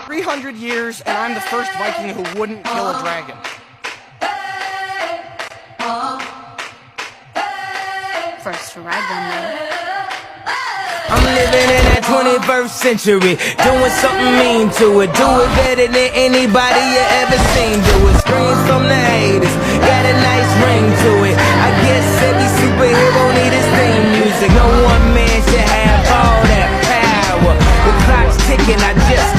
300 years, and I'm the first Viking who wouldn't kill a dragon. First to ride one, though. I'm living in that 21st century, doing something mean to it. Do it better than anybody you ever seen do it. Screams from the haters, got a nice ring to it. I guess every superhero need his theme music. No one man should have all that power. The clock's ticking, I just